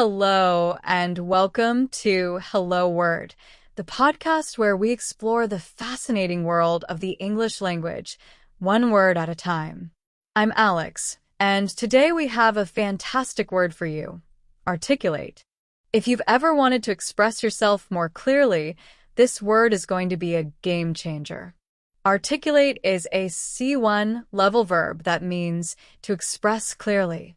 Hello, and welcome to Hello Word, the podcast where we explore the fascinating world of the English language, one word at a time. I'm Alex, and today we have a fantastic word for you: articulate. If you've ever wanted to express yourself more clearly, this word is going to be a game changer. Articulate is a C1 level verb that means to express clearly.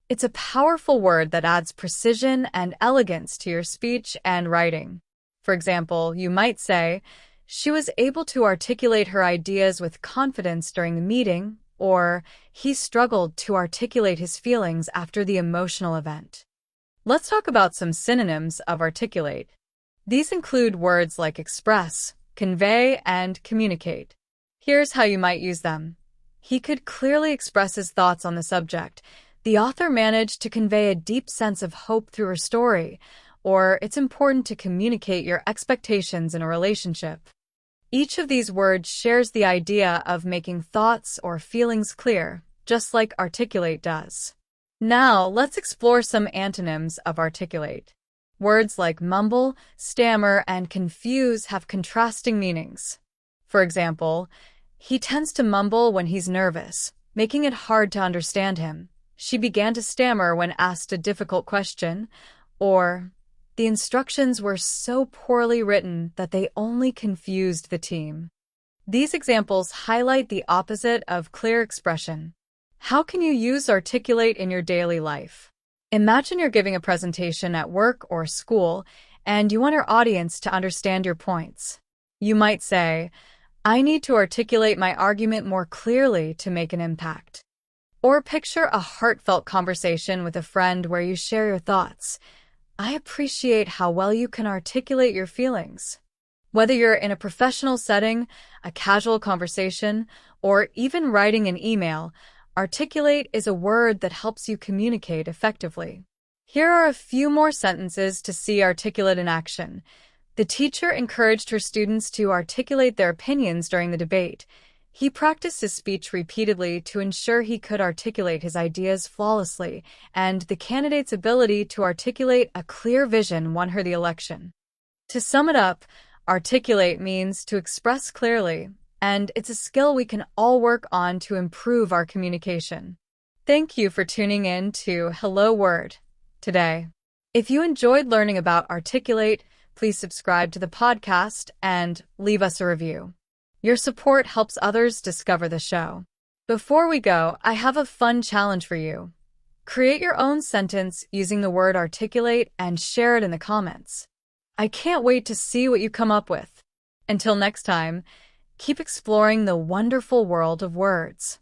It's a powerful word that adds precision and elegance to your speech and writing. For example, you might say, "She was able to articulate her ideas with confidence during the meeting," or "He struggled to articulate his feelings after the emotional event." Let's talk about some synonyms of articulate. These include words like express, convey, and communicate. Here's how you might use them. He could clearly express his thoughts on the subject. The author managed to convey a deep sense of hope through her story, or it's important to communicate your expectations in a relationship. Each of these words shares the idea of making thoughts or feelings clear, just like articulate does. Now, let's explore some antonyms of articulate. Words like mumble, stammer, and confuse have contrasting meanings. For example, he tends to mumble when he's nervous, making it hard to understand him. She began to stammer when asked a difficult question, or the instructions were so poorly written that they only confused the team. These examples highlight the opposite of clear expression. How can you use articulate in your daily life? Imagine you're giving a presentation at work or school, and you want your audience to understand your points. You might say, "I need to articulate my argument more clearly to make an impact." Or picture a heartfelt conversation with a friend where you share your thoughts. "I appreciate how well you can articulate your feelings." Whether you're in a professional setting, a casual conversation, or even writing an email, articulate is a word that helps you communicate effectively. Here are a few more sentences to see articulate in action. The teacher encouraged her students to articulate their opinions during the debate. He practiced his speech repeatedly to ensure he could articulate his ideas flawlessly, and the candidate's ability to articulate a clear vision won her the election. To sum it up, articulate means to express clearly, and it's a skill we can all work on to improve our communication. Thank you for tuning in to Hello Word today. If you enjoyed learning about articulate, please subscribe to the podcast and leave us a review. Your support helps others discover the show. Before we go, I have a fun challenge for you. Create your own sentence using the word articulate and share it in the comments. I can't wait to see what you come up with. Until next time, keep exploring the wonderful world of words.